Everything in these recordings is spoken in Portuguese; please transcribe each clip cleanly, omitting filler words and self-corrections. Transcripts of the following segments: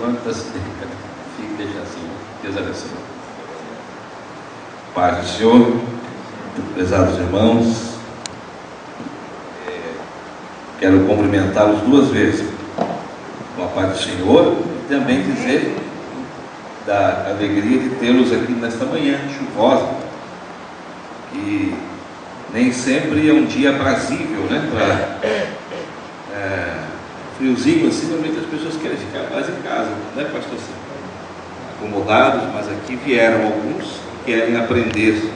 quantas décadas. Fique deixar assim. Deus abençoe. Paz do Senhor, prezados irmãos, quero cumprimentá-los duas vezes, com a paz do Senhor, e também dizer da alegria de tê-los aqui nesta manhã chuvosa, que nem sempre é um dia aprazível, né? Friozinho assim, normalmente as pessoas querem ficar mais em casa, né, pastor? Acomodados, mas aqui vieram alguns que querem aprender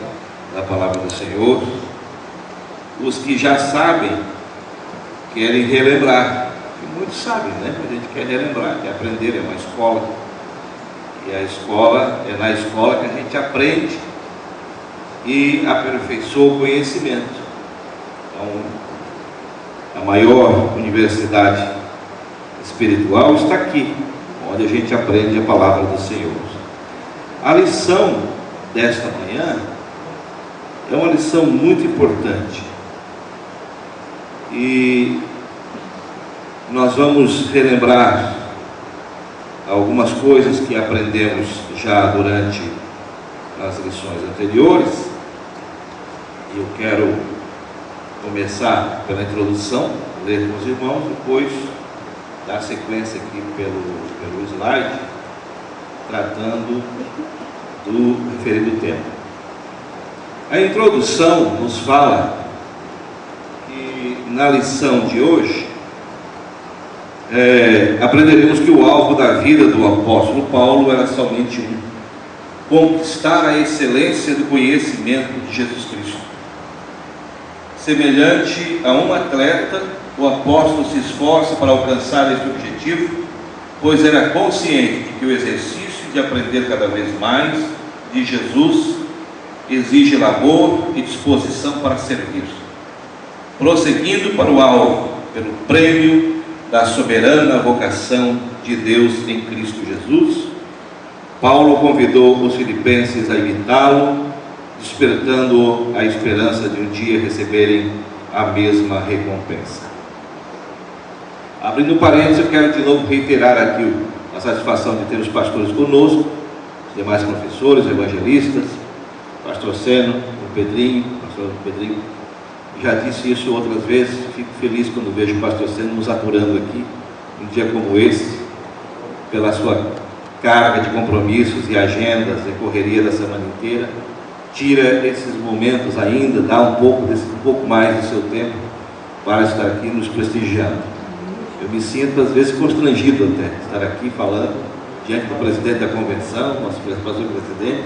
da palavra do Senhor. Os que já sabem querem relembrar, e muitos sabem, né? A gente quer relembrar, quer aprender, é uma escola, e a escola, é na escola que a gente aprende e aperfeiçoa o conhecimento. Então, a maior universidade espiritual está aqui, onde a gente aprende a palavra do Senhor. A lição desta manhã é uma lição muito importante, e nós vamos relembrar algumas coisas que aprendemos já durante as lições anteriores. E eu quero começar pela introdução, ler com os irmãos, depois dar sequência aqui pelo slide, tratando do referido tema. A introdução nos fala que na lição de hoje aprenderemos que o alvo da vida do apóstolo Paulo era somente um: conquistar a excelência do conhecimento de Jesus Cristo. Semelhante a um atleta, o apóstolo se esforça para alcançar este objetivo, pois era consciente de que o exercício de aprender cada vez mais de Jesus exige labor e disposição para servir. Prosseguindo para o alvo, pelo prêmio da soberana vocação de Deus em Cristo Jesus, Paulo convidou os filipenses a imitá-lo, despertando a esperança de um dia receberem a mesma recompensa. Abrindo parênteses, eu quero de novo reiterar aqui a satisfação de ter os pastores conosco, os demais professores, evangelistas, pastor Seno, o Pedrinho, pastor Pedrinho. Já disse isso outras vezes, fico feliz quando vejo o pastor Seno nos apurando aqui, um dia como esse, pela sua carga de compromissos e agendas e correria da semana inteira. Tira esses momentos ainda, dá um pouco mais do seu tempo para estar aqui nos prestigiando. Eu me sinto às vezes constrangido até estar aqui falando diante do presidente da convenção, nosso pastor presidente,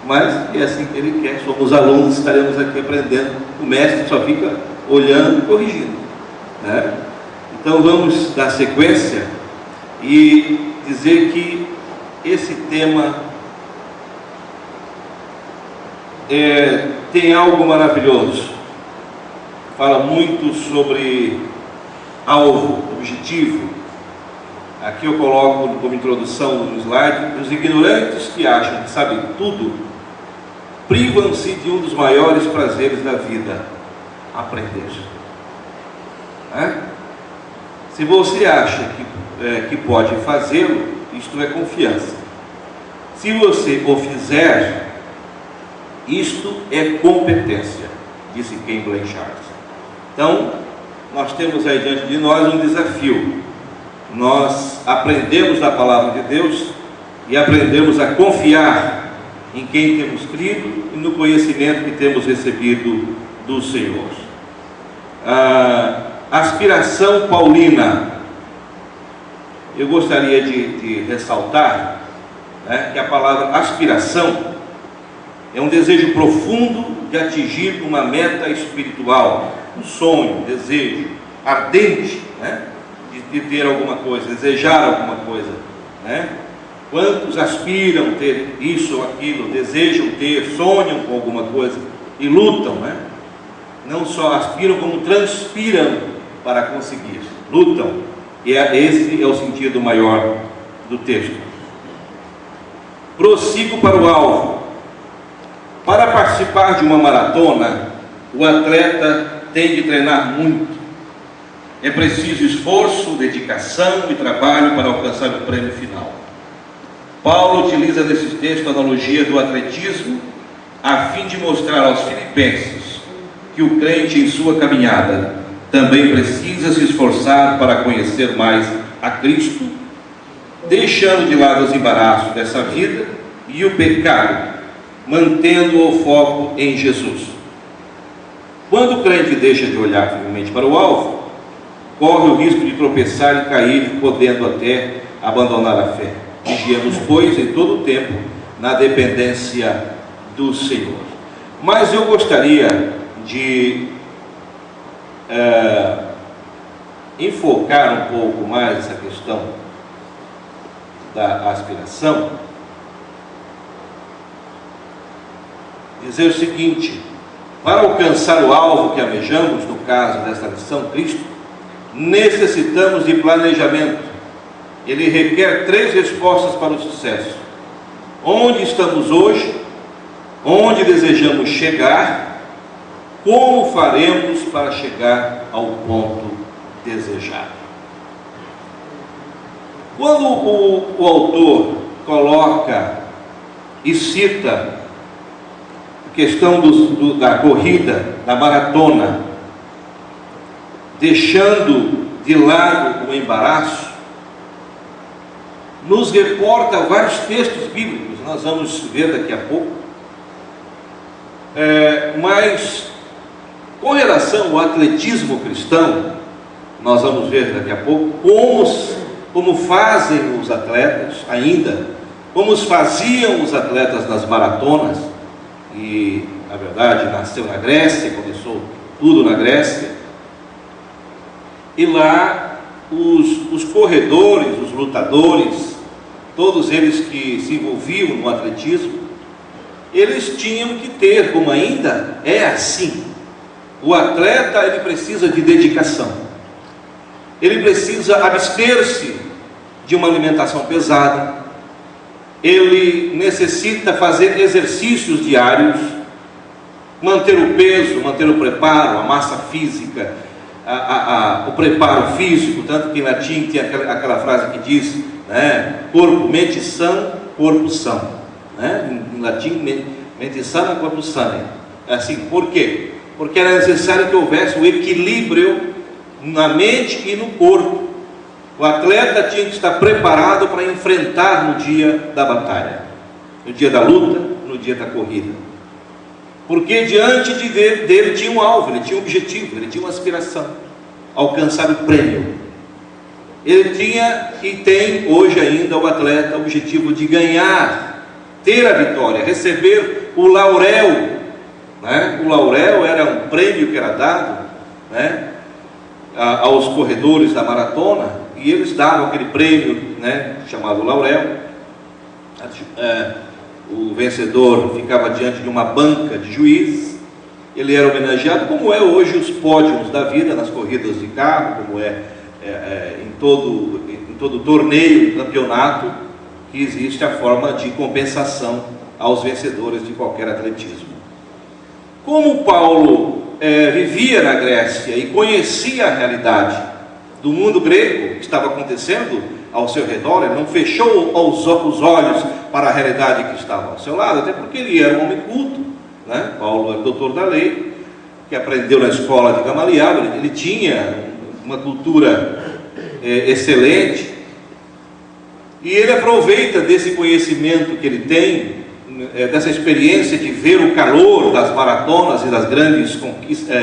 mas é assim que ele quer. Somos alunos, estaremos aqui aprendendo. O mestre só fica olhando e corrigindo, né? Então vamos dar sequência e dizer que esse tema tem algo maravilhoso. Fala muito sobre alvo, objetivo. Aqui eu coloco como introdução no slide: os ignorantes que acham que sabem tudo privam-se de um dos maiores prazeres da vida, aprender. Se você acha que pode fazê-lo, isto é confiança. Se você o fizer, isto é competência, disse Ken Blanchard. Então, nós temos aí diante de nós um desafio. Nós aprendemos da palavra de Deus e aprendemos a confiar em quem temos crido e no conhecimento que temos recebido do Senhor. A aspiração paulina. Eu gostaria de ressaltar, que a palavra aspiração é um desejo profundo de atingir uma meta espiritual, um sonho, um desejo ardente, de ter alguma coisa, desejar alguma coisa, Quantos aspiram ter isso ou aquilo, desejam ter, sonham com alguma coisa e lutam, Não só aspiram, como transpiram para conseguir, lutam. E esse é o sentido maior do texto. Prossigo para o alvo. Para participar de uma maratona, o atleta tem de treinar muito. É preciso esforço, dedicação e trabalho para alcançar o prêmio final. Paulo utiliza nesse texto a analogia do atletismo a fim de mostrar aos filipenses que o crente em sua caminhada também precisa se esforçar para conhecer mais a Cristo, deixando de lado os embaraços dessa vida e o pecado, mantendo o foco em Jesus. Quando o crente deixa de olhar firmemente para o alvo, corre o risco de tropeçar e cair, podendo até abandonar a fé. Vigiemos, pois, em todo o tempo, na dependência do Senhor. Mas eu gostaria de enfocar um pouco mais essa questão da aspiração, dizer o seguinte: para alcançar o alvo que almejamos, no caso desta lição, Cristo, necessitamos de planejamento. Ele requer 3 respostas para o sucesso: onde estamos hoje, onde desejamos chegar, como faremos para chegar ao ponto desejado. Quando o autor coloca e cita a questão da corrida, da maratona, deixando de lado o embaraço, nos reporta vários textos bíblicos, nós vamos ver daqui a pouco, mas com relação ao atletismo cristão, nós vamos ver daqui a pouco como fazem os atletas ainda, como faziam os atletas nas maratonas. E na verdade nasceu na Grécia, começou tudo na Grécia, e lá os corredores, os lutadores, todos eles que se envolviam no atletismo, eles tinham que ter, como ainda é assim, o atleta ele precisa de dedicação, ele precisa abster-se de uma alimentação pesada, ele necessita fazer exercícios diários, manter o peso, manter o preparo, a massa física, o preparo físico, tanto que em latim tem aquela frase que diz, né, corpo, mente sã, corpo são, né? Em latim, mente sana, corpo sane. Assim, por quê? Porque era necessário que houvesse o equilíbrio na mente e no corpo. O atleta tinha que estar preparado para enfrentar no dia da batalha, no dia da luta, no dia da corrida. Porque diante dele tinha um alvo, ele tinha um objetivo, ele tinha uma aspiração: alcançar o prêmio. Ele tinha e tem hoje ainda o atleta o objetivo de ganhar, ter a vitória, receber o laurel, né? O laurel era um prêmio que era dado, né, aos corredores da maratona, e eles davam aquele prêmio, né, chamado laurel. O vencedor ficava diante de uma banca de juízes, ele era homenageado, como é hoje os pódios da vida nas corridas de carro, como em todo torneio, campeonato, que existe a forma de compensação aos vencedores de qualquer atletismo. Como Paulo vivia na Grécia e conhecia a realidade do mundo grego que estava acontecendo ao seu redor, ele não fechou os olhos para a realidade que estava ao seu lado, até porque ele era um homem culto, né? Paulo era doutor da lei, que aprendeu na escola de Gamaliel, ele tinha uma cultura excelente, e ele aproveita desse conhecimento que ele tem, dessa experiência de ver o calor das maratonas e das grandes conquistas,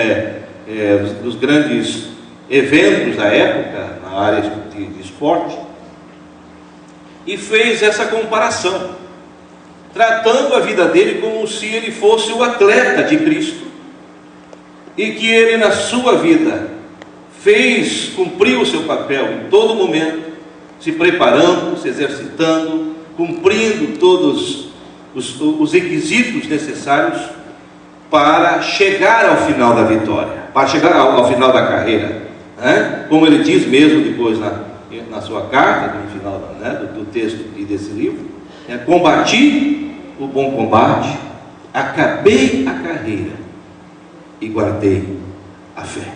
dos grandes eventos da época na área de esporte, e fez essa comparação, tratando a vida dele como se ele fosse o atleta de Cristo, e que ele na sua vida cumpriu o seu papel em todo momento, se preparando, se exercitando, cumprindo todos os requisitos necessários para chegar ao final da vitória, para chegar ao final da carreira, né? Como ele diz mesmo depois na sua carta, no final, né, do texto desse livro, combati o bom combate, acabei a carreira e guardei a fé.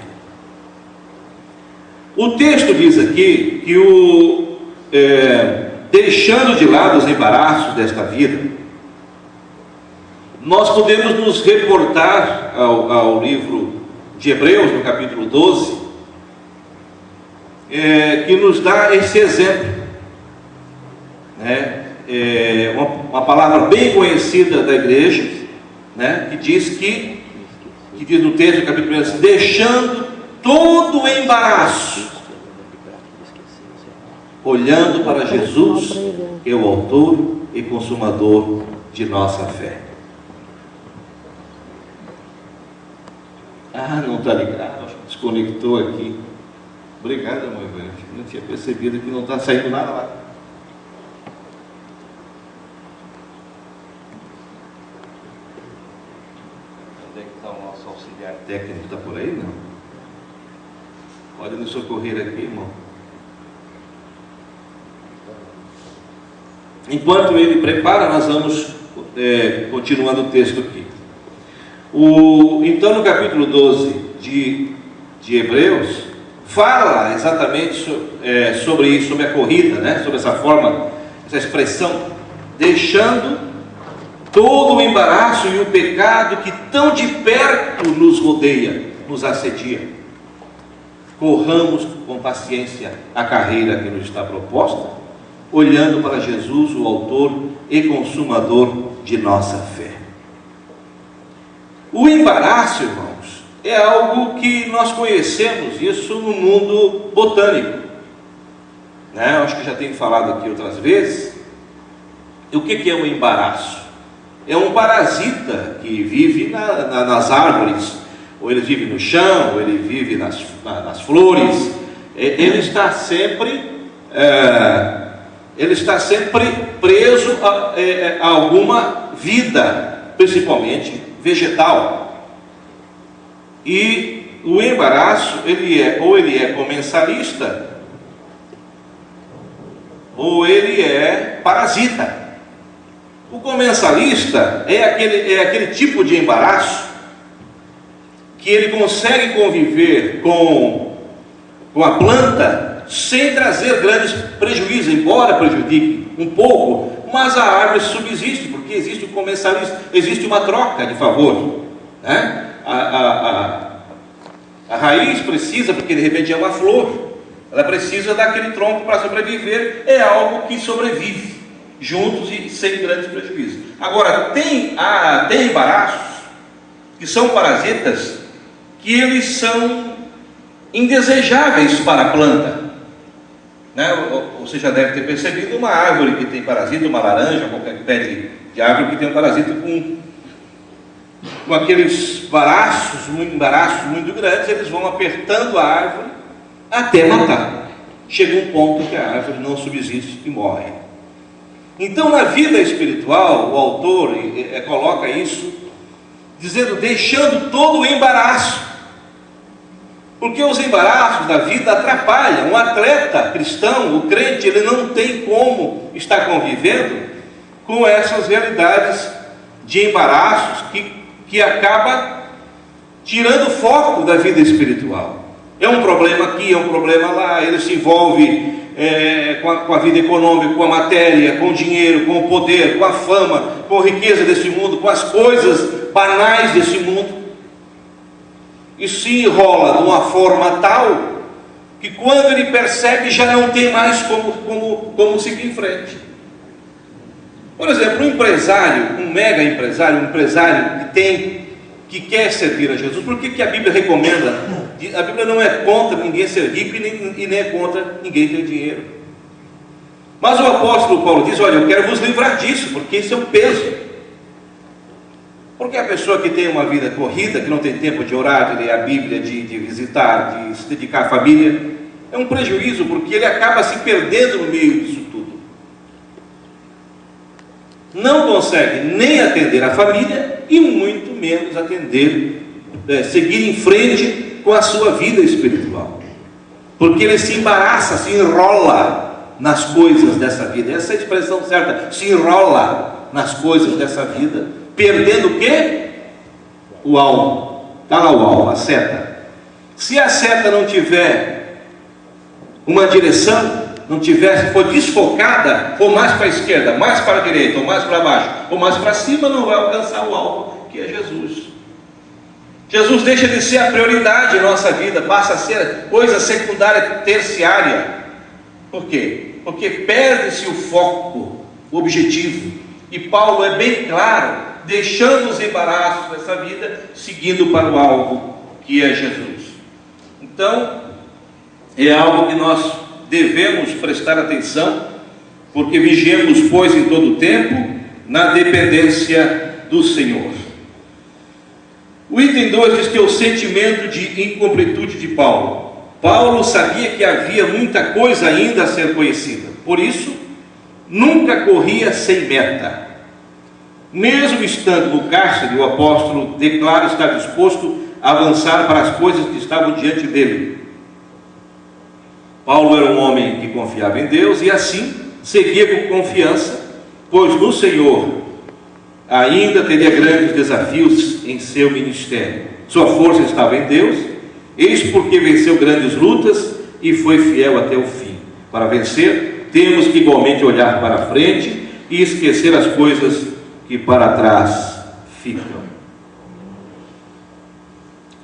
O texto diz aqui que deixando de lado os embaraços desta vida, nós podemos nos reportar ao livro de Hebreus, no capítulo 12, que nos dá esse exemplo, né? Uma palavra bem conhecida da igreja, né? Que diz no texto do capítulo 1, deixando todo o embaraço, olhando para Jesus, que é o autor e consumador de nossa fé. Não está ligado, acho que desconectou aqui. Obrigado, amor. Não tinha percebido que não está saindo nada lá. Onde é que está o nosso auxiliar técnico? Está por aí? Não? Pode nos socorrer aqui, irmão. Enquanto ele prepara, nós vamos continuando o texto aqui. Então, no capítulo 12 de Hebreus, fala exatamente sobre a corrida, né? Sobre essa forma, essa expressão, deixando todo o embaraço e o pecado que tão de perto nos rodeia, nos assedia. Corramos com paciência a carreira que nos está proposta, olhando para Jesus, o autor e consumador de nossa fé. O embaraço, irmãos, é algo que nós conhecemos isso no mundo botânico, né? Eu acho que já tenho falado aqui outras vezes. E o que é o embaraço? É um parasita que vive nas árvores, ou ele vive no chão, ou ele vive nas flores. Ele está sempre preso a alguma vida, principalmente vegetal. E o embaraço, ele é comensalista, ou ele é parasita. O comensalista é aquele tipo de embaraço que ele consegue conviver com a planta sem trazer grandes prejuízos, embora prejudique um pouco, mas a árvore subsiste, porque existe um comensalista, existe uma troca de favor, né? A raiz precisa, porque de repente é uma flor, ela precisa daquele tronco para sobreviver, é algo que sobrevive juntos e sem grandes prejuízos. Agora, tem embaraços que são parasitas, que eles são indesejáveis para a planta, né? Você já deve ter percebido uma árvore que tem parasita, uma laranja, qualquer pé de árvore que tem um parasita com aqueles embaraços muito grandes, eles vão apertando a árvore até matar. Chega um ponto que a árvore não subsiste e morre. Então, na vida espiritual, o autor coloca isso, dizendo, deixando todo o embaraço, porque os embaraços da vida atrapalham. Um atleta cristão, o crente, ele não tem como estar convivendo com essas realidades de embaraços que acaba tirando o foco da vida espiritual. É um problema aqui, é um problema lá, ele se envolve com a vida econômica, com a matéria, com o dinheiro, com o poder, com a fama, com a riqueza desse mundo, com as coisas banais desse mundo. E se enrola de uma forma tal que quando ele percebe já não tem mais como seguir em frente. Por exemplo, um empresário, um mega empresário, um empresário que quer servir a Jesus, por que a Bíblia recomenda? A Bíblia não é contra ninguém ser rico e nem é contra ninguém ter dinheiro. Mas o apóstolo Paulo diz, olha, eu quero vos livrar disso, porque esse é o peso. Porque a pessoa que tem uma vida corrida, que não tem tempo de orar, de ler a Bíblia, de visitar, de se dedicar à família, é um prejuízo, porque ele acaba se perdendo no meio disso tudo. Não consegue nem atender a família e muito menos seguir em frente com a sua vida espiritual. Porque ele se embaraça, se enrola nas coisas dessa vida. Essa é a expressão certa, se enrola nas coisas dessa vida. Perdendo o quê? O alvo. Está lá o alvo, a seta. Se a seta não tiver uma direção, for desfocada, for mais para a esquerda, mais para a direita, ou mais para baixo, ou mais para cima, não vai alcançar o alvo, que é Jesus. Jesus deixa de ser a prioridade em nossa vida, passa a ser coisa secundária, terciária. Por quê? Porque perde-se o foco, o objetivo. E Paulo é bem claro, deixando os embaraços dessa vida, seguindo para o alvo, que é Jesus. Então, é algo que nós devemos prestar atenção, porque vigiemos, pois, em todo o tempo, na dependência do Senhor. O item 2 diz que é o sentimento de incompletude de Paulo. Paulo sabia que havia muita coisa ainda a ser conhecida, por isso, nunca corria sem meta. Mesmo estando no cárcere, o apóstolo declara estar disposto a avançar para as coisas que estavam diante dele. Paulo era um homem que confiava em Deus e assim seguia com confiança, pois no Senhor ainda teria grandes desafios em seu ministério. Sua força estava em Deus, eis porque venceu grandes lutas e foi fiel até o fim. Para vencer, temos que igualmente olhar para a frente e esquecer as coisas que para trás ficam.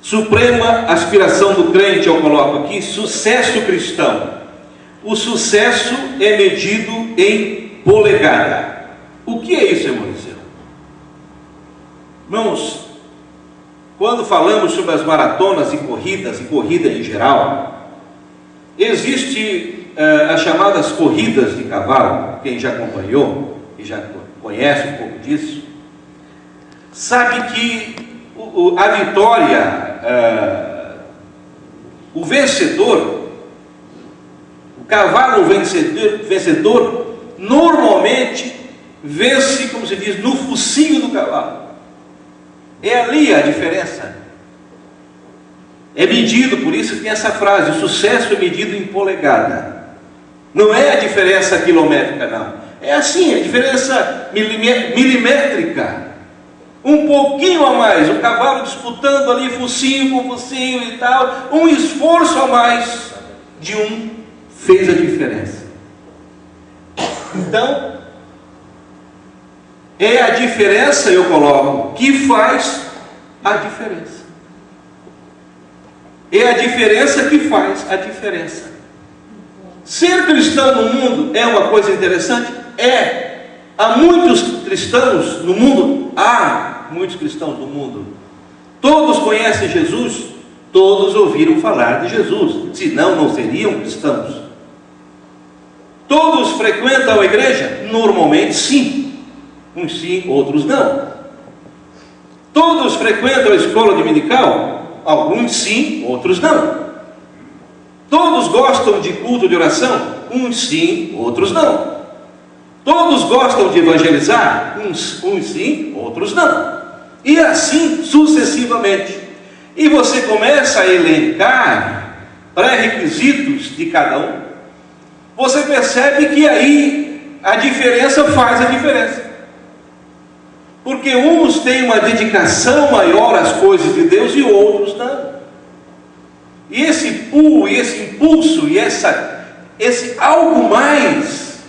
Suprema aspiração do crente, eu coloco aqui, sucesso cristão. O sucesso é medido em polegada. O que é isso, irmão Eliseu? Irmãos, quando falamos sobre as maratonas e corrida em geral, existe as chamadas corridas de cavalo. Quem já acompanhou e já conhece um pouco disso, sabe que a vitória, o vencedor, o cavalo vencedor, normalmente vence, como se diz, no focinho do cavalo. É ali a diferença. É medido, por isso tem essa frase: o sucesso é medido em polegada. Não é a diferença quilométrica, não. É assim, a diferença milimétrica. Um pouquinho a mais, o cavalo disputando ali focinho com focinho e tal, um esforço a mais de um fez a diferença. Então, é a diferença, eu coloco, que faz a diferença. É a diferença que faz a diferença. Ser cristão no mundo é uma coisa interessante? É. Há muitos cristãos no mundo? Há muitos cristãos no mundo. Todos conhecem Jesus? Todos ouviram falar de Jesus, senão não seriam cristãos. Todos frequentam a igreja? Normalmente sim. Uns sim, outros não. Todos frequentam a escola dominical? Alguns sim, outros não. Todos gostam de culto de oração? Uns sim, outros não. Todos gostam de evangelizar? Uns sim, outros não. E assim sucessivamente. E você começa a elencar pré-requisitos de cada um. Você percebe que aí a diferença faz a diferença. Porque uns têm uma dedicação maior às coisas de Deus e outros não. E esse pulo, e esse impulso, e esse algo mais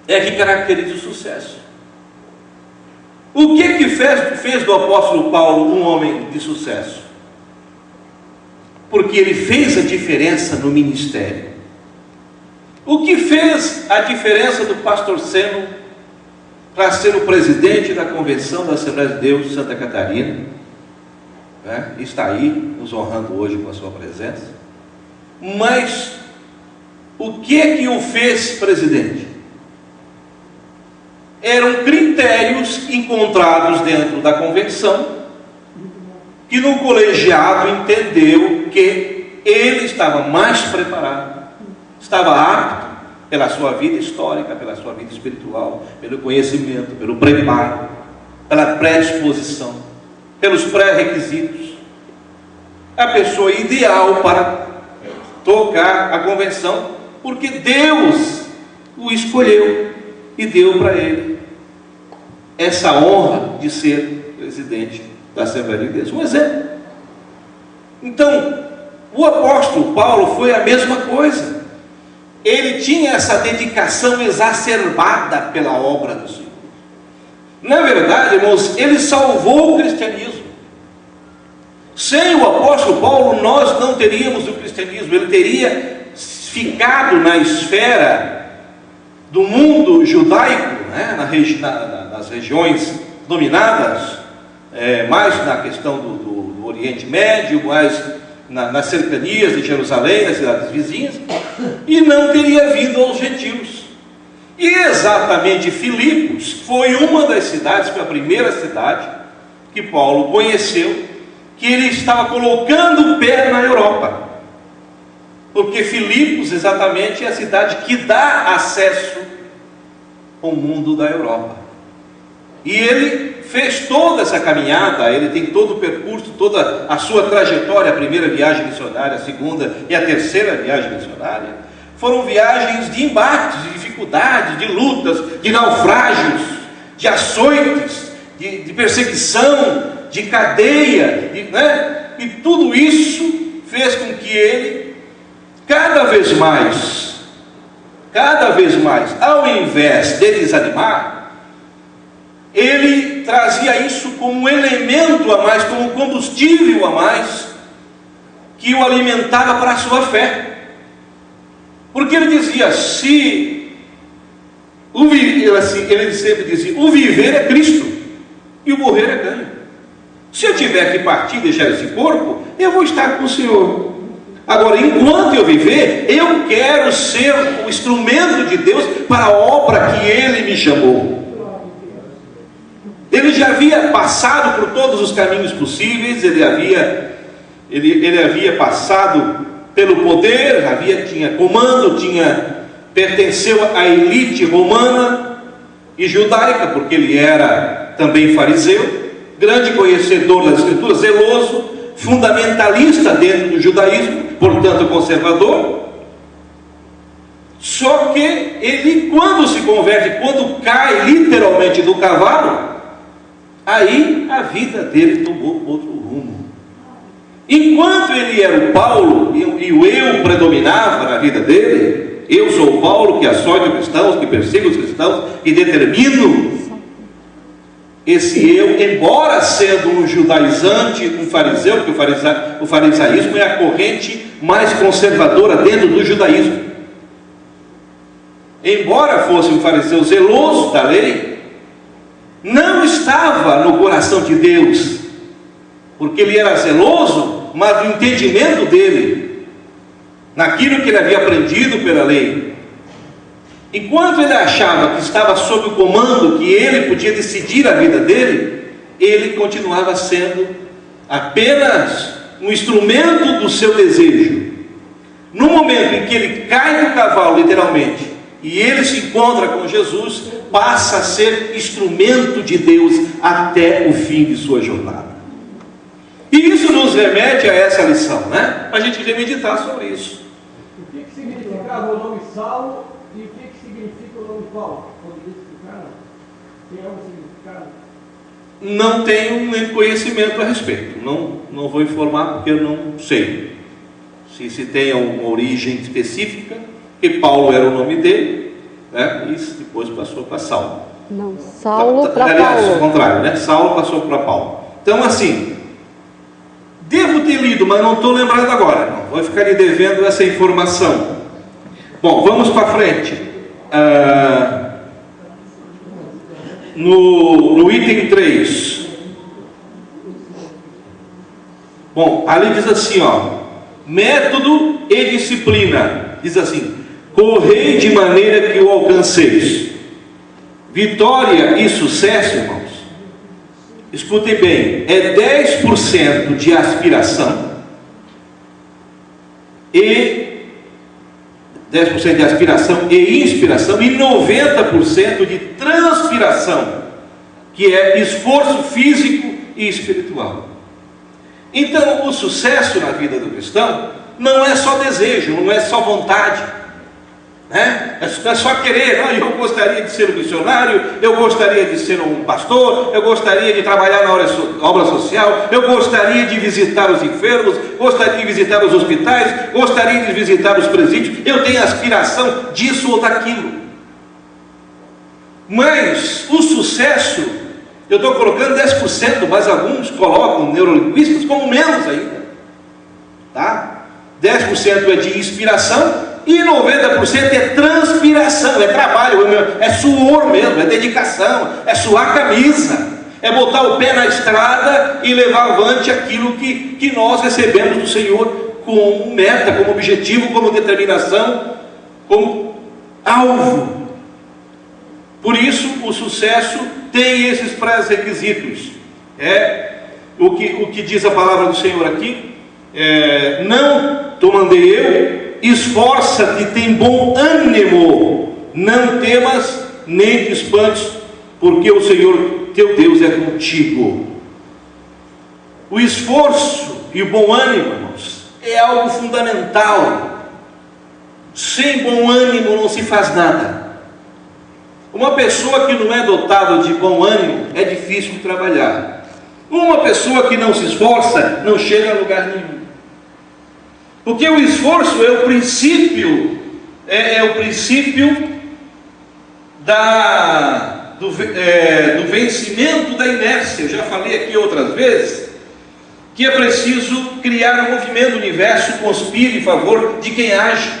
é que caracteriza o sucesso. O que fez do apóstolo Paulo um homem de sucesso? Porque ele fez a diferença no ministério. O que fez a diferença do pastor Seno para ser o presidente da Convenção da Assembleia de Deus de Santa Catarina? Está aí nos honrando hoje com a sua presença. Mas o que o fez presidente? Eram critérios encontrados dentro da convenção, que no colegiado entendeu que ele estava mais preparado, estava apto pela sua vida histórica, pela sua vida espiritual, pelo conhecimento, pelo preparo, pela predisposição, pelos pré-requisitos, a pessoa ideal para tocar a convenção, porque Deus o escolheu e deu para ele essa honra de ser presidente da Assembleia de Deus. Um exemplo. Então, O apóstolo Paulo foi a mesma coisa. Ele tinha essa dedicação exacerbada pela obra do Senhor. Na verdade, irmãos, ele salvou o cristianismo. Sem o apóstolo Paulo, nós não teríamos o cristianismo. Ele teria ficado na esfera do mundo judaico, né? Nas regiões dominadas, mais na questão do Oriente Médio, mais nas cercanias de Jerusalém, nas cidades vizinhas, e não teria vindo aos gentios. E exatamente Filipos foi uma das cidades, foi a primeira cidade que Paulo conheceu, que ele estava colocando o pé na Europa. Porque Filipos exatamente é a cidade que dá acesso ao mundo da Europa. E ele fez toda essa caminhada, ele tem todo o percurso, toda a sua trajetória, a primeira viagem missionária, a segunda e a terceira viagem missionária, foram viagens de embates, de dificuldades, de lutas, de naufrágios, de açoites, de perseguição, de cadeia, e tudo isso fez com que ele, cada vez mais, ao invés de desanimar, ele trazia isso como um elemento a mais, como um combustível a mais, que o alimentava para a sua fé. Porque ele dizia, ele sempre dizia, o viver é Cristo, e o morrer é ganho. Se eu tiver que partir e deixar esse corpo, eu vou estar com o Senhor. Agora, enquanto eu viver, eu quero ser o instrumento de Deus para a obra que Ele me chamou. Ele já havia passado por todos os caminhos possíveis, ele havia passado pelo poder, tinha comando, pertenceu à elite romana e judaica, porque ele era também fariseu, grande conhecedor das Escrituras, zeloso, fundamentalista dentro do judaísmo, portanto conservador. Só que ele, quando se converte, quando cai literalmente do cavalo, aí a vida dele tomou outro rumo. Enquanto ele era o Paulo e o eu predominava na vida dele, eu sou o Paulo que açoita os cristãos, que persigo os cristãos, que determino. Esse eu, embora sendo um judaizante, um fariseu, porque o farisaísmo é a corrente mais conservadora dentro do judaísmo. Embora fosse um fariseu zeloso da lei, não estava no coração de Deus, porque ele era zeloso, mas no entendimento dele, naquilo que ele havia aprendido pela lei. Enquanto ele achava que estava sob o comando, que ele podia decidir a vida dele, ele continuava sendo apenas um instrumento do seu desejo. No momento em que ele cai do cavalo, literalmente, e ele se encontra com Jesus, passa a ser instrumento de Deus até o fim de sua jornada. E isso nos remete a essa lição, né? A gente deve meditar sobre isso. O que significava o nome Saulo e o que significa o nome Paulo? Poderia explicar? Tem algum significado? Não tenho nem conhecimento a respeito. Não vou informar porque eu não sei se tem alguma origem específica, que Paulo era o nome dele, né? E depois passou para Saulo. Não, Saulo para Paulo. Aliás, ao contrário, né? Saulo passou para Paulo. Então, assim, devo ter lido, mas não estou lembrado agora. Não, vou ficar lhe devendo essa informação. Bom, vamos para frente. No item 3. Bom, ali diz assim, método e disciplina. Diz assim: correi de maneira que o alcanceis. Vitória e sucesso, irmãos, escutem bem, é 10% de aspiração e 10% de aspiração e inspiração e 90% de transpiração, que é esforço físico e espiritual. Então, o sucesso na vida do cristão não é só desejo, não é só vontade. É só querer, não, eu gostaria de ser um missionário, eu gostaria de ser um pastor, eu gostaria de trabalhar na obra social, eu gostaria de visitar os enfermos, gostaria de visitar os hospitais, gostaria de visitar os presídios, eu tenho aspiração disso ou daquilo. Mas o sucesso, eu estou colocando 10%, mas alguns colocam neurolinguistas como menos ainda, tá? 10% é de inspiração e 90% é transpiração, é trabalho, é suor mesmo, é dedicação, é suar a camisa, é botar o pé na estrada e levar avante aquilo que nós recebemos do Senhor como meta, como objetivo, como determinação, como alvo. Por isso o sucesso tem esses pré-requisitos. O que diz a palavra do Senhor aqui, não te mandei eu, esforça-te, tem bom ânimo, não temas nem te espantes, porque o Senhor teu Deus é contigo. O esforço e o bom ânimo, irmãos, é algo fundamental. Sem bom ânimo não se faz nada. Uma pessoa que não é dotada de bom ânimo é difícil de trabalhar. Uma pessoa que não se esforça não chega a lugar nenhum. Porque o esforço é o princípio, do vencimento da inércia. Eu já falei aqui outras vezes que é preciso criar um movimento, o universo conspira em favor de quem age.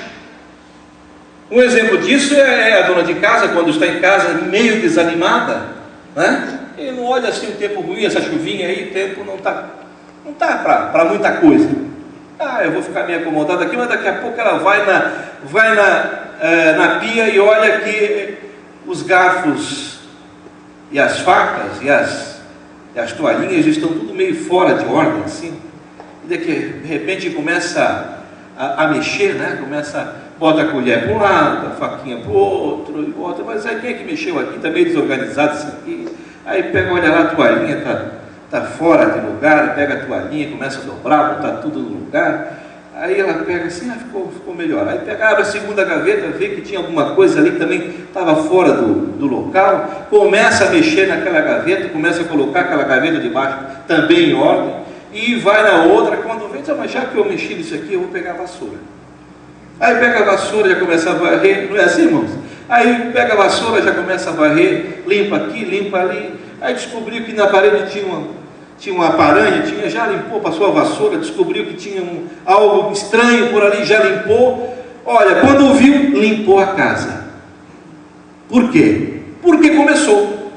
Um exemplo disso é a dona de casa, quando está em casa meio desanimada, né? E não olha assim o tempo ruim, essa chuvinha aí, o tempo não está para muita coisa. Eu vou ficar meio acomodado aqui, mas daqui a pouco ela vai na pia e olha que os garfos e as facas e as toalhinhas estão tudo meio fora de ordem, assim. E de repente começa a mexer, né? Bota a colher para um lado, a faquinha para o outro, mas aí quem é que mexeu aqui? Está meio desorganizado isso aqui. Aí pega, olha lá, a toalhinha está fora de lugar, pega a toalhinha, começa a dobrar, botar tudo no lugar. Aí ela pega assim, ficou melhor. Aí abre a segunda gaveta, vê que tinha alguma coisa ali que também estava fora do local, começa a mexer naquela gaveta, começa a colocar aquela gaveta de baixo também em ordem, e vai na outra, quando vê, mas já que eu mexi nisso aqui, eu vou pegar a vassoura. Aí pega a vassoura, já começa a varrer, não é assim, irmãos? Aí pega a vassoura, já começa a varrer, limpa aqui, limpa ali. Aí descobriu que na parede tinha uma paranha, já limpou, passou a vassoura, descobriu que tinha algo estranho por ali, já limpou. Olha, quando viu, limpou a casa. Por quê? Porque começou.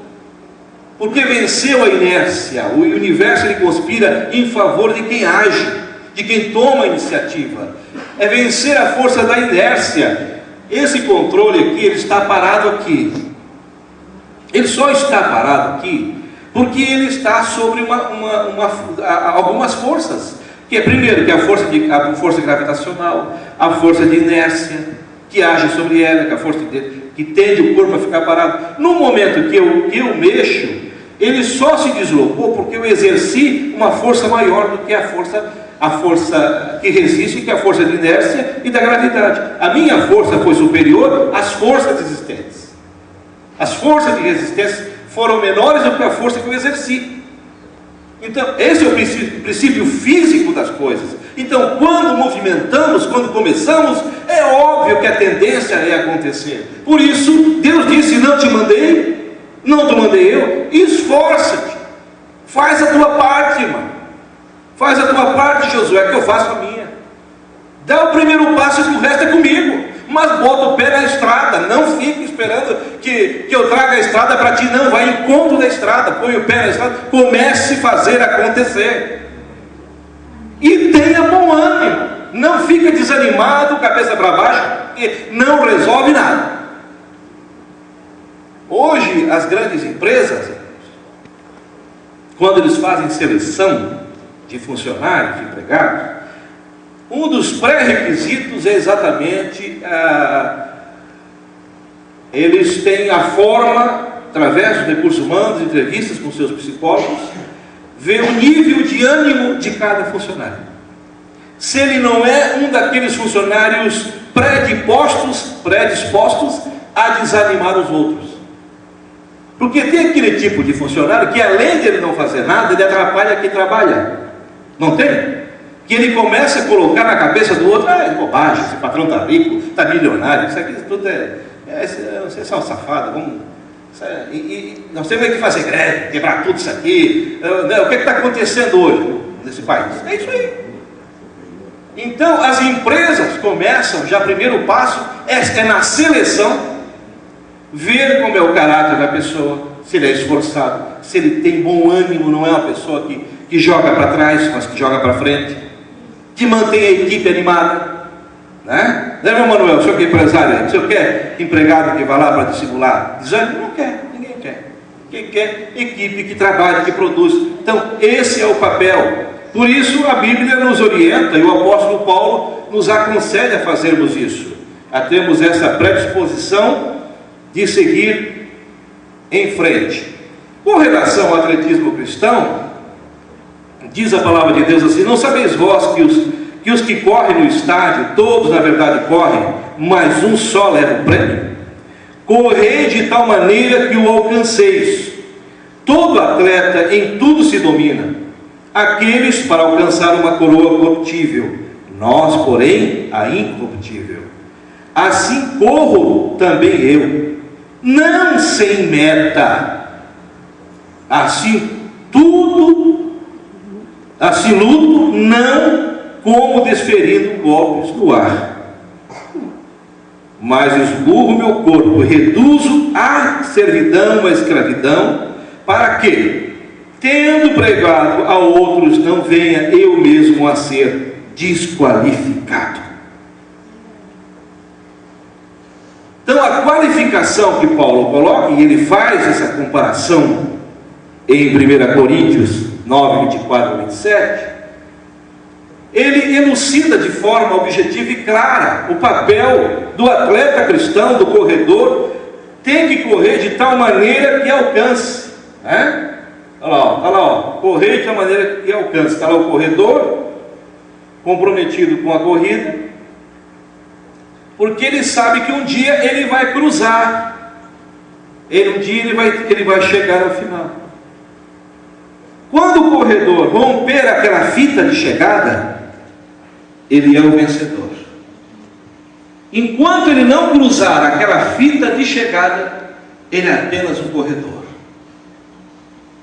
Porque venceu a inércia. O universo ele conspira em favor de quem age, de quem toma a iniciativa. É vencer a força da inércia. Esse controle aqui, ele está parado aqui. Ele só está parado aqui porque ele está sobre algumas forças. Que é primeiro, que é a força gravitacional, a força de inércia, que age sobre ela, que é a força que tende o corpo a ficar parado. No momento que eu mexo, ele só se deslocou porque eu exerci uma força maior do que a força que resiste, que é a força de inércia e da gravidade. A minha força foi superior às forças existentes. As forças de resistência foram menores do que a força que eu exerci. Então, esse é o princípio físico das coisas. Então, quando movimentamos, quando começamos, é óbvio que a tendência é acontecer. Por isso, Deus disse: não te mandei eu, esforça-te, faz a tua parte, irmão. Faz a tua parte, Josué, que eu faço a minha. Dá o primeiro passo, que o resto é comigo. Mas bota o pé na estrada, não fique esperando que eu traga a estrada para ti, não, vai em encontro da estrada, põe o pé na estrada, comece a fazer acontecer. E tenha bom ânimo, não fica desanimado, cabeça para baixo, porque não resolve nada. Hoje, as grandes empresas, quando eles fazem seleção de funcionários, de empregados, um dos pré-requisitos é exatamente eles têm a forma, através dos recursos humanos, entrevistas com seus psicólogos, ver o nível de ânimo de cada funcionário. Se ele não é um daqueles funcionários predispostos a desanimar os outros. Porque tem aquele tipo de funcionário que, além de ele não fazer nada, ele atrapalha quem trabalha. Não tem? Que ele começa a colocar na cabeça do outro: é bobagem, esse patrão está rico, está milionário, isso aqui tudo vocês são safados, nós temos que fazer greve, quebrar tudo isso aqui. O que está acontecendo hoje nesse país? É isso aí. Então as empresas começam, já primeiro passo é na seleção, ver como é o caráter da pessoa, se ele é esforçado, se ele tem bom ânimo, não é uma pessoa que joga para trás, mas que joga para frente, que mantém a equipe animada, né? Meu Manuel, o senhor que é empresário, o senhor quer empregado que vá lá para dissimular? Desânimo? Não quer, ninguém quer. Quem quer? Equipe que trabalha, que produz. Então esse é o papel. Por isso a Bíblia nos orienta, e o apóstolo Paulo nos aconselha a fazermos isso, a termos essa predisposição de seguir em frente. Com relação ao atletismo cristão, diz a palavra de Deus assim: não sabeis vós que os que correm no estádio, todos na verdade correm, mas um só leva o prêmio? Correi de tal maneira que o alcanceis. Todo atleta em tudo se domina, aqueles para alcançar uma coroa corruptível, nós porém a incorruptível. Assim corro também eu, não sem meta, assim luto, não como desferindo golpes no ar, mas esburro meu corpo, reduzo a servidão, a escravidão, para que, tendo pregado a outros, não venha eu mesmo a ser desqualificado. Então a qualificação que Paulo coloca, e ele faz essa comparação em 1 Coríntios 9, 24 e 27, ele elucida de forma objetiva e clara o papel do atleta cristão, do corredor. Tem que correr de tal maneira que alcance, né? Olha lá, correr de tal maneira que alcance. Está lá o corredor comprometido com a corrida, porque ele sabe que um dia ele vai cruzar, um dia ele vai chegar ao final. Quando o corredor romper aquela fita de chegada, ele é o vencedor. Enquanto ele não cruzar aquela fita de chegada, ele é apenas um corredor.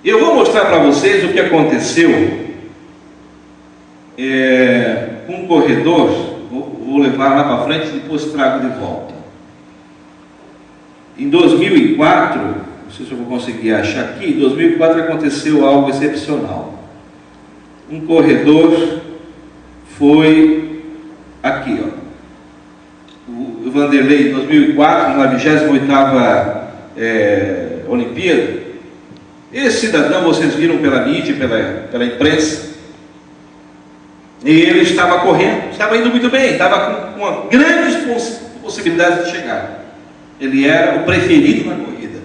Eu vou mostrar para vocês o que aconteceu com um corredor. Vou levar lá para frente e depois trago de volta. Em 2004, não sei se eu vou conseguir achar aqui, em 2004 aconteceu algo excepcional. Um corredor foi aqui, ó. O Vanderlei, em 2004, na 28ª Olimpíada. Esse cidadão, vocês viram pela mídia, pela imprensa, e ele estava correndo, estava indo muito bem, estava com uma grande possibilidade de chegar. Ele era o preferido na corrida.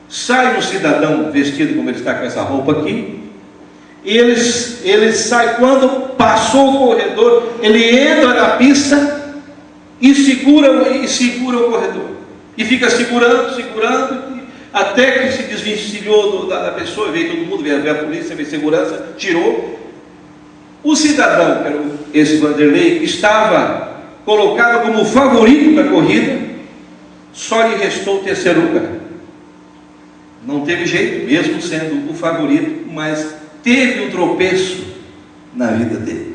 Sai um cidadão vestido como ele está com essa roupa aqui, e ele sai. Quando passou o corredor, ele entra na pista e segura o corredor, e fica segurando, até que se desvencilhou da pessoa. Veio todo mundo, veio a polícia, veio a segurança, tirou. O cidadão, que era esse Vanderlei, estava colocado como favorito da corrida, só lhe restou o terceiro lugar. Não teve jeito, mesmo sendo o favorito, mas teve um tropeço na vida dele.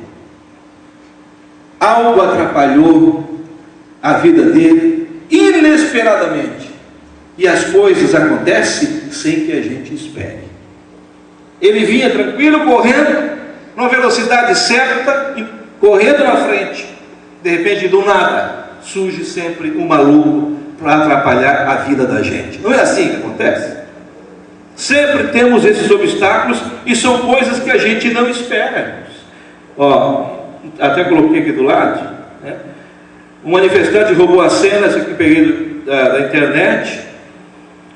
Algo atrapalhou a vida dele inesperadamente, e as coisas acontecem sem que a gente espere. Ele vinha tranquilo, correndo numa velocidade certa e correndo na frente. De repente, do nada, surge sempre um maluco para atrapalhar a vida da gente. Não é assim que acontece? Sempre temos esses obstáculos, e são coisas que a gente não espera. Ó, até coloquei aqui do lado, né? Um manifestante roubou a cena, essa que eu peguei da internet,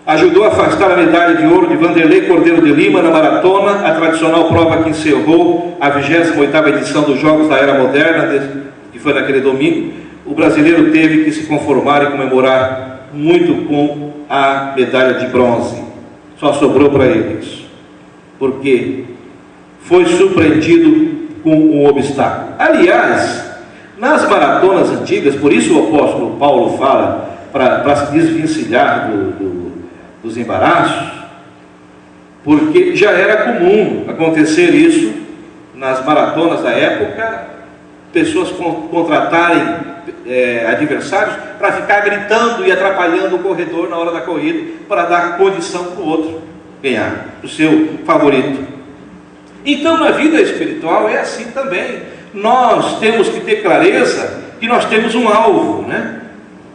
ajudou a afastar a medalha de ouro de Vanderlei Cordeiro de Lima na maratona, a tradicional prova que encerrou a 28ª edição dos Jogos da Era Moderna, que foi naquele domingo. o brasileiro teve que se conformar e comemorar muito com a medalha de bronze. Só sobrou para ele isso, porque foi surpreendido com um obstáculo. Aliás, nas maratonas antigas, por isso o apóstolo Paulo fala para se desvencilhar dos embaraços, porque já era comum acontecer isso nas maratonas da época, pessoas contratarem adversários para ficar gritando e atrapalhando o corredor na hora da corrida, para dar condição para o outro ganhar, o seu favorito. Então, na vida espiritual é assim também. Nós temos que ter clareza que nós temos um alvo, né?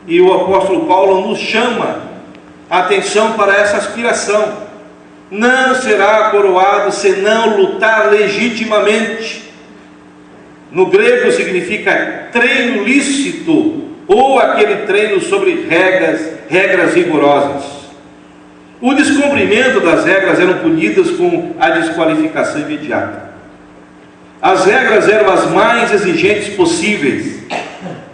E o apóstolo Paulo nos chama a atenção para essa aspiração. Não será coroado senão lutar legitimamente. No grego significa treino lícito, ou aquele treino sobre regras rigorosas. O descumprimento das regras eram punidas com a desqualificação imediata. As regras eram as mais exigentes possíveis.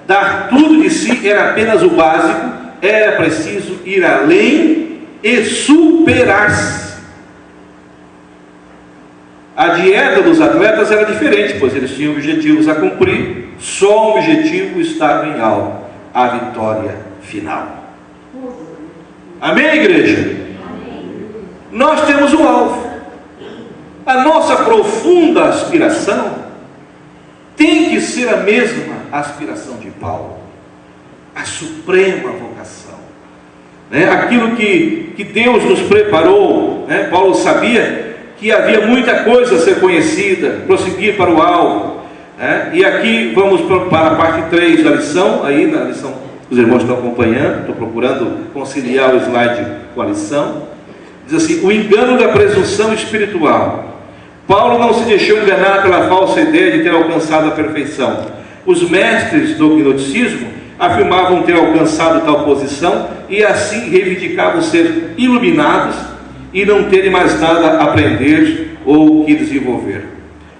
Dar tudo de si era apenas o básico, era preciso ir além e superar-se. A dieta dos atletas era diferente, pois eles tinham objetivos a cumprir, só o objetivo estava em algo: a vitória final. Amém, igreja? Amém. Nós temos um alvo. A nossa profunda aspiração tem que ser a mesma aspiração de Paulo, a suprema vocação, né? Aquilo que Deus nos preparou, né? Paulo sabia que havia muita coisa a ser conhecida, prosseguir para o alvo, né? E aqui vamos para a parte 3 da lição. Aí na lição, os irmãos estão acompanhando, estou procurando conciliar o slide com a lição. Diz assim: o engano da presunção espiritual. Paulo não se deixou enganar pela falsa ideia de ter alcançado a perfeição. Os mestres do gnosticismo afirmavam ter alcançado tal posição e assim reivindicavam ser iluminados e não terem mais nada a aprender ou que desenvolver.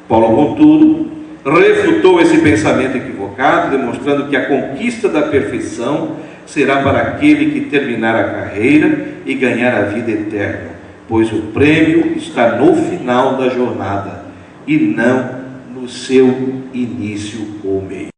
Paulo, contudo, refutou esse pensamento equivocado, demonstrando que a conquista da perfeição será para aquele que terminar a carreira e ganhar a vida eterna, pois o prêmio está no final da jornada e não no seu início ou meio.